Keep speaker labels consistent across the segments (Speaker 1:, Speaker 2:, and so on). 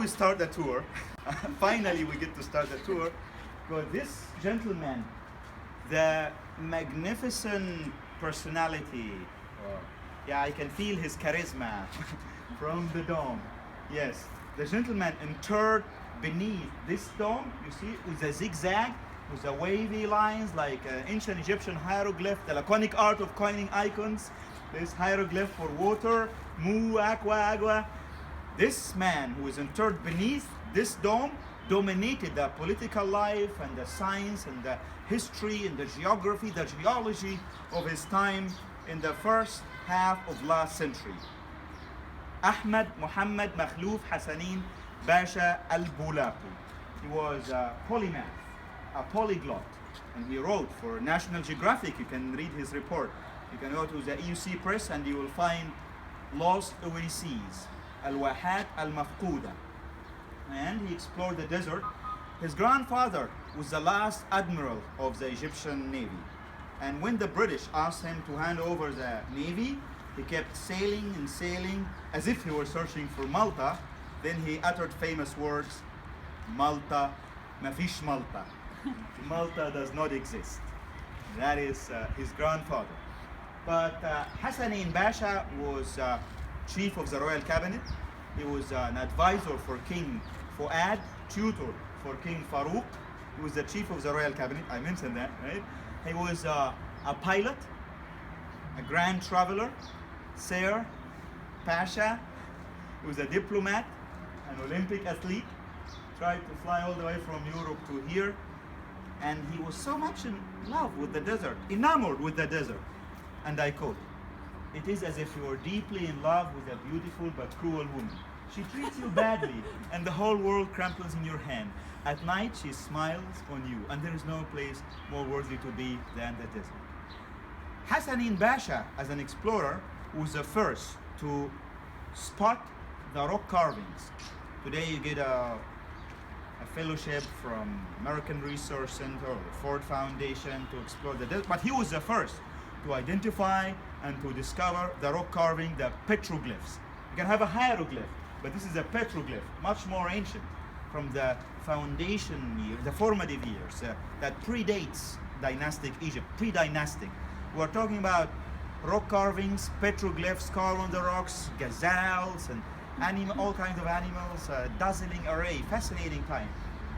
Speaker 1: we start the tour. Finally, we get to start the tour. But this gentleman, the magnificent personality, yeah, I can feel his charisma from the dome. Yes, the gentleman interred beneath this dome, you see, with a zigzag, with the wavy lines like ancient Egyptian hieroglyph, the laconic art of coining icons. This hieroglyph for water, mu, aqua, agua. This man who is interred beneath this dome dominated the political life and the science and the history and the geography, the geology of his time in the first half of last century. Ahmed, Moḥammad, Makhlūf, Ḥasanēn, Pasha al-Būlākī. He was a polymath, a polyglot, and he wrote for National Geographic. You can read his report. You can go to the EUC press and you will find Lost Overseas, Al-Wahat Al-Mafqūda. And he explored the desert. His grandfather was the last admiral of the Egyptian Navy. And when the British asked him to hand over the Navy, he kept sailing and sailing as if he were searching for Malta. Then he uttered famous words, Malta, ma fish Malta. Malta does not exist. That is his grandfather. But Ḥasanēn Pasha was chief of the royal cabinet. He was an advisor for King Fuad, tutor for King Farouk. He was the chief of the royal cabinet. I mentioned that, right? He was a pilot, a grand traveler, Sir, Pasha. He was a diplomat, an Olympic athlete. Tried to fly all the way from Europe to here. And he was so much in love with the desert, enamored with the desert. And I quote, "It is as if you were deeply in love with a beautiful but cruel woman. She treats you badly and the whole world crumples in your hand. At night she smiles on you and there is no place more worthy to be than the desert." Ḥasanēn Pasha, as an explorer, was the first to spot the rock carvings. Today you get a fellowship from American Research Center or the Ford Foundation to explore the desert, but he was the first to identify and to discover the rock carving, the petroglyphs. You can have a hieroglyph, but this is a petroglyph, much more ancient, from the foundation year, the formative years, that predates dynastic Egypt, pre-dynastic. We're talking about rock carvings, petroglyphs carved on the rocks, gazelles and all kinds of animals, dazzling array, fascinating time.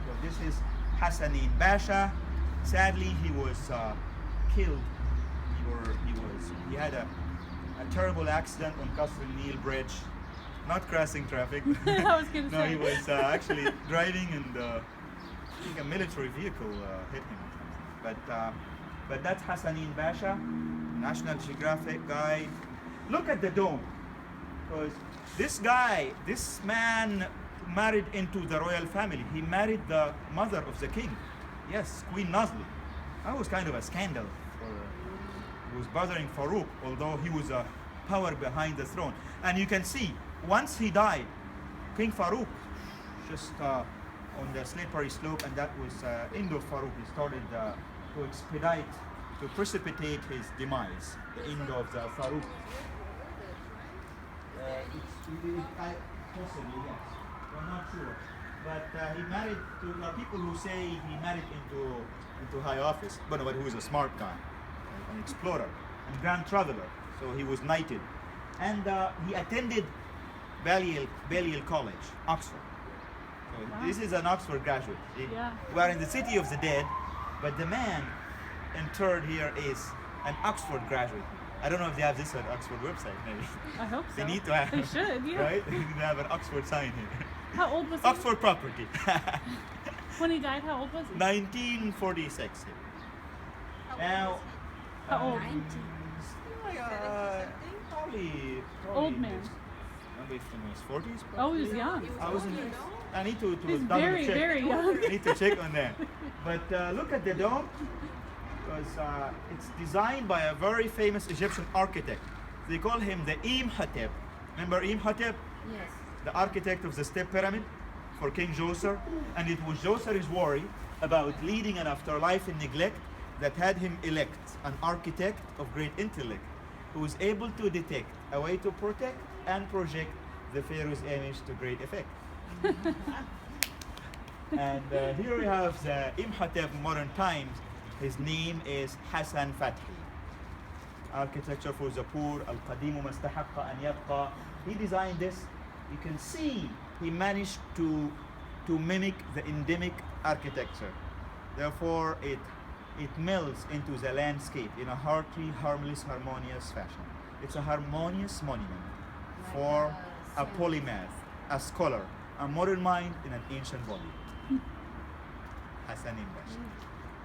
Speaker 1: So this is Ḥasanēn Pasha. Sadly, he was killed. He had a terrible accident on Qasr al-Nil bridge, not crossing traffic.
Speaker 2: I was gonna
Speaker 1: no,
Speaker 2: say.
Speaker 1: he was actually driving and I think a military vehicle hit him. But that's Ḥasanēn Pasha, National Geographic guide. Look at the dome, because this man married into the royal family. He married the mother of the king. Yes, Queen Nazli. That was kind of a scandal. It was bothering Farouk, although he was a power behind the throne. And you can see, once he died, King Farouk, just on the slippery slope, and that was end of Farouk, he started to expedite, to precipitate his demise, the end of the Farouk. Possibly, yes. We're not sure. But he married to, there are people who say he married into high office, but he was a smart guy, an explorer, and grand traveler. So he was knighted. And he attended Balliol College, Oxford. So
Speaker 2: Wow.
Speaker 1: this is an Oxford graduate.
Speaker 2: Yeah.
Speaker 1: We are in the city of the dead, but the man interred here is an Oxford graduate. I don't know if they have this on Oxford website, maybe.
Speaker 2: I hope so.
Speaker 1: They need to have.
Speaker 2: They should, yeah.
Speaker 1: Right? They need to have an Oxford sign here.
Speaker 2: How old was he?
Speaker 1: Oxford property.
Speaker 2: When he died, how old was he?
Speaker 1: 1946. Now,
Speaker 2: How old?
Speaker 1: probably
Speaker 2: Old man.
Speaker 1: Maybe in his 40s. Probably.
Speaker 2: Oh, he was young.
Speaker 1: I need to
Speaker 2: He's
Speaker 1: double
Speaker 2: very,
Speaker 1: check.
Speaker 2: very young.
Speaker 1: I need to check on that. But look at the dome, because it's designed by a very famous Egyptian architect. They call him the Imhotep. Remember Imhotep?
Speaker 3: Yes.
Speaker 1: The architect of the step pyramid for King Djoser. And it was Djoser's worry about leading an afterlife in neglect that had him elect an architect of great intellect who was able to detect a way to protect and project the pharaoh's image to great effect. And here we have the Imhotep modern times. His name is Hassan Fathi. Architecture for the poor, al-Qadimu mastahaqqa an yabqa. He designed this. You can see he managed to mimic the endemic architecture. Therefore, it melds into the landscape in a hearty, harmless, harmonious fashion. It's a harmonious monument for a polymath, a scholar, a modern mind in an ancient body. Ḥasanēn Pasha.